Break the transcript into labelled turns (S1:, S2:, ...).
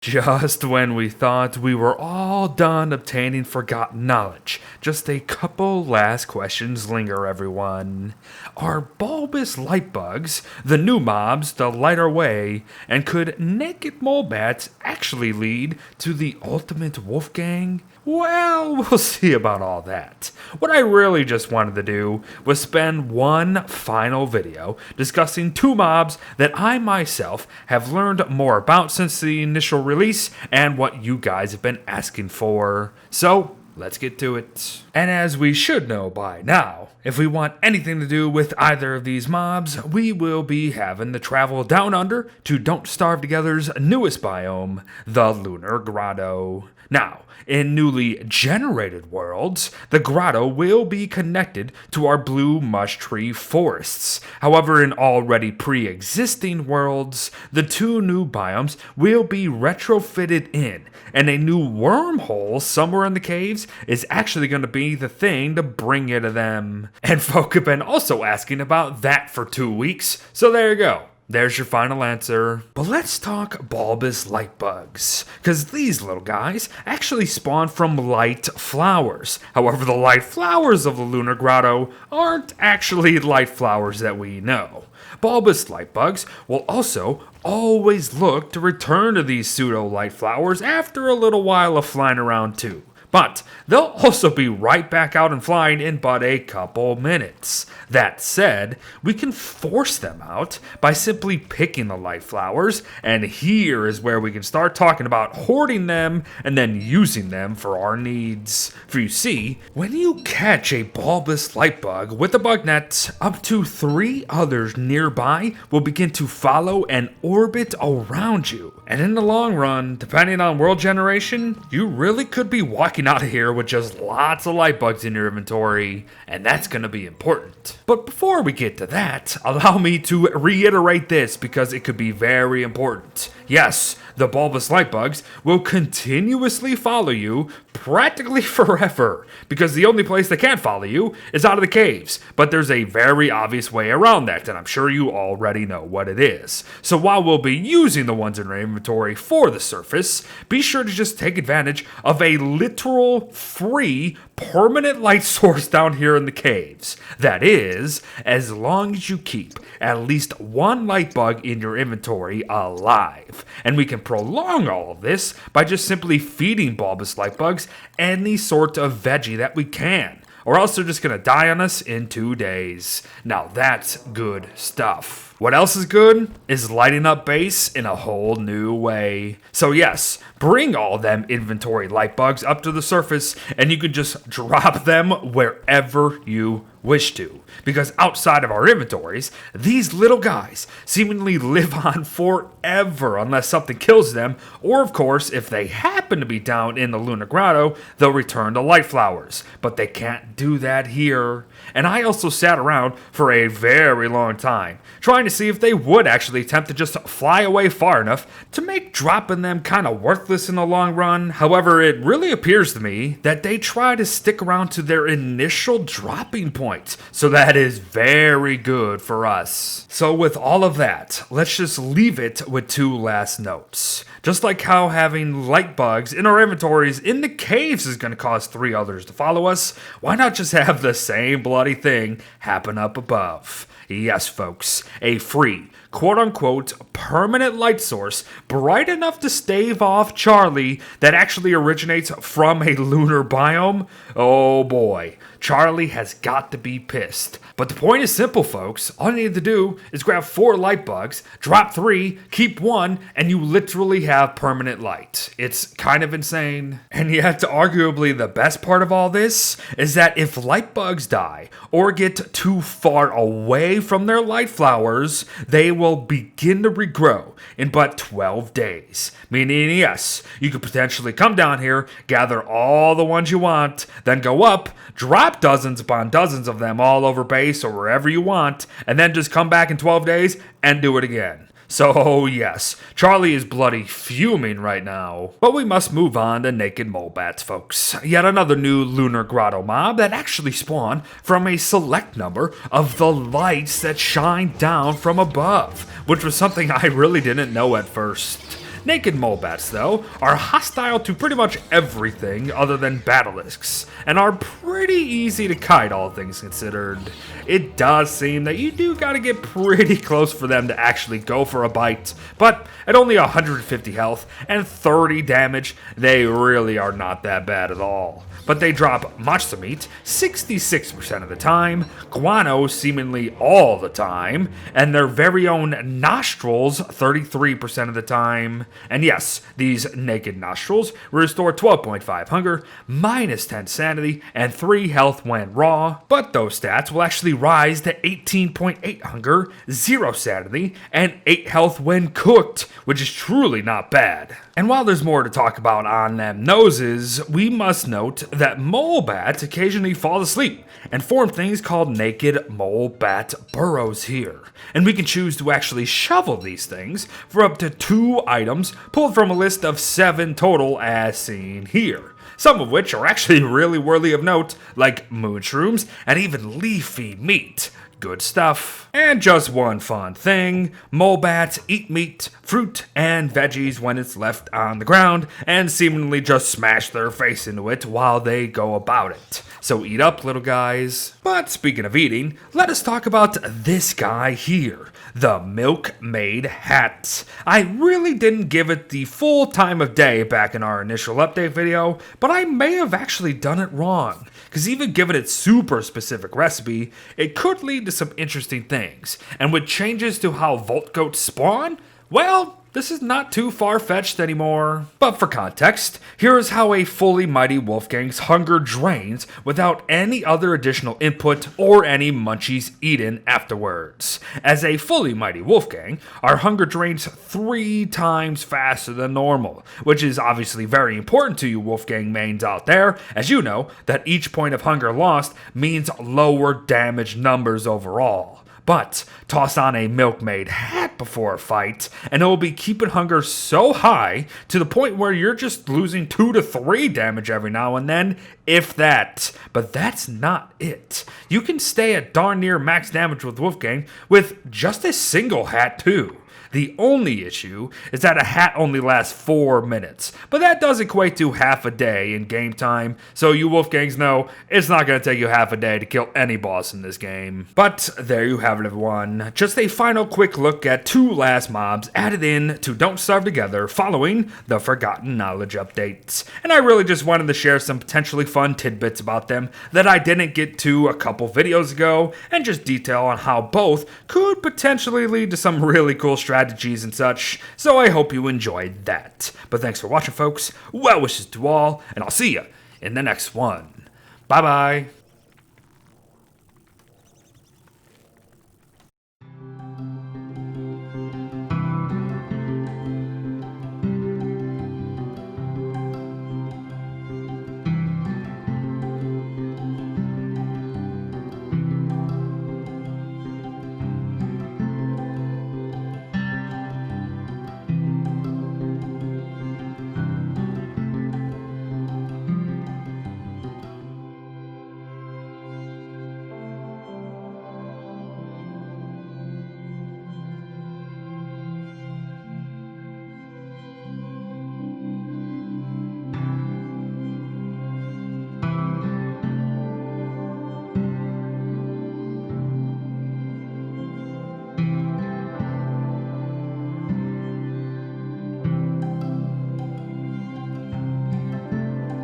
S1: Just when we thought we were all done obtaining forgotten knowledge, just a couple last questions linger, everyone. Are bulbous lightbugs the new mobs to light our way, and could naked mole bats actually lead to the ultimate wolf gang? Well, we'll see about all that. What I really just wanted to do was spend one final video discussing two mobs that I myself have learned more about since the initial release and what you guys have been asking for. So, let's get to it. And as we should know by now, if we want anything to do with either of these mobs, we will be having to travel down under to Don't Starve Together's newest biome, the Lunar Grotto. Now, in newly generated worlds, the grotto will be connected to our blue mush tree forests. However, in already pre-existing worlds, the two new biomes will be retrofitted in, and a new wormhole somewhere in the caves is actually going to be the thing to bring you to them. And folk have been also asking about that for 2 weeks, so there you go. There's your final answer. But let's talk bulbous lightbugs, because these little guys actually spawn from light flowers. However, the light flowers of the Lunar Grotto aren't actually light flowers that we know. Bulbous lightbugs will also always look to return to these pseudo-light flowers after a little while of flying around too. But they'll also be right back out and flying in but a couple minutes. That said, we can force them out by simply picking the light flowers, and here is where we can start talking about hoarding them and then using them for our needs. For you see, when you catch a bulbous lightbug with a bug net, up to 3 others nearby will begin to follow and orbit around you. And in the long run, depending on world generation, you really could be walking out of here with just lots of light bugs in your inventory, and that's going to be important. But before we get to that, allow me to reiterate this because it could be very important. Yes, the bulbous light bugs will continuously follow you practically forever, because the only place they can't follow you is out of the caves. But there's a very obvious way around that, and I'm sure you already know what it is. So while we'll be using the ones in our inventory for the surface, be sure to just take advantage of a literal free permanent light source down here in the caves. That is, as long as you keep at least one light bug in your inventory alive. And we can prolong all of this by just simply feeding bulbous light bugs any sort of veggie that we can, or else they're just gonna die on us in 2 days. Now that's good stuff. What else is good is lighting up base in a whole new way. So yes, bring all them inventory light bugs up to the surface, and you can just drop them wherever you wish to. Because outside of our inventories, these little guys seemingly live on forever unless something kills them, or of course, if they happen to be down in the Lunar Grotto, they'll return to light flowers. But they can't do that here. And I also sat around for a very long time, trying to see if they would actually attempt to just fly away far enough to make dropping them kind of worthless in the long run. However, it really appears to me that they try to stick around to their initial dropping point, so that is very good for us. So with all of that, let's just leave it with 2 last notes. Just like how having light bugs in our inventories in the caves is going to cause 3 others to follow us, why not just have the same bloody thing happen up above? Yes, folks, a free, quote-unquote, permanent light source bright enough to stave off Charlie that actually originates from a lunar biome? Oh boy, Charlie has got to be pissed. But the point is simple, folks. All you need to do is grab 4 light bugs, drop 3, keep 1, and you literally have permanent light. It's kind of insane. And yet, arguably the best part of all this is that if light bugs die or get too far away from their light flowers, they will begin to regrow in but 12 days. Meaning, yes, you could potentially come down here, gather all the ones you want, then go up, drop dozens upon dozens of them all over base or wherever you want, and then just come back in 12 days and do it again. So yes, Charlie is bloody fuming right now. But we must move on to naked mole bats, folks. Yet another new Lunar Grotto mob that actually spawned from a select number of the lights that shine down from above, which was something I really didn't know at first. Naked mole bats, though, are hostile to pretty much everything other than basilisks, and are pretty easy to kite, all things considered. It does seem that you do gotta get pretty close for them to actually go for a bite, but at only 150 health and 30 damage, they really are not that bad at all. But they drop matzo meat 66% of the time, guano seemingly all the time, and their very own nostrils 33% of the time. And yes, these naked nostrils restore 12.5 hunger, minus 10 sanity, and 3 health when raw, but those stats will actually rise to 18.8 hunger, 0 sanity, and 8 health when cooked, which is truly not bad. And while there's more to talk about on them noses, we must note that mole bats occasionally fall asleep and form things called naked mole bat burrows here. And we can choose to actually shovel these things for up to 2 items pulled from a list of 7 total as seen here. Some of which are actually really worthy of note, like mushrooms and even leafy meat. Good stuff. And just one fun thing, mole bats eat meat, fruit, and veggies when it's left on the ground, and seemingly just smash their face into it while they go about it. So eat up, little guys. But speaking of eating, let us talk about this guy here, the milkmaid hat. I really didn't give it the full time of day back in our initial update video, but I may have actually done it wrong. Because even given its super specific recipe, it could lead to some interesting things. And with changes to how Volt Goats spawn, well, this is not too far-fetched anymore. But for context, here is how a fully mighty Wolfgang's hunger drains without any other additional input or any munchies eaten afterwards. As a fully mighty Wolfgang, our hunger drains 3 times faster than normal, which is obviously very important to you Wolfgang mains out there, as you know that each point of hunger lost means lower damage numbers overall. But toss on a milkmaid hat before a fight, and it will be keeping hunger so high to the point where you're just losing 2 to 3 damage every now and then, if that. But that's not it. You can stay at darn near max damage with Wolfgang with just a single hat too. The only issue is that a hat only lasts 4 minutes, but that does equate to half a day in game time, so you Wolfgangs know it's not going to take you half a day to kill any boss in this game. But there you have it, everyone. Just a final quick look at 2 last mobs added in to Don't Starve Together following the Forgotten Knowledge updates. And I really just wanted to share some potentially fun tidbits about them that I didn't get to a couple videos ago, and just detail on how both could potentially lead to some really cool strategies and such, so I hope you enjoyed that. But thanks for watching, folks. Well wishes to all, and I'll see you in the next one. Bye-bye.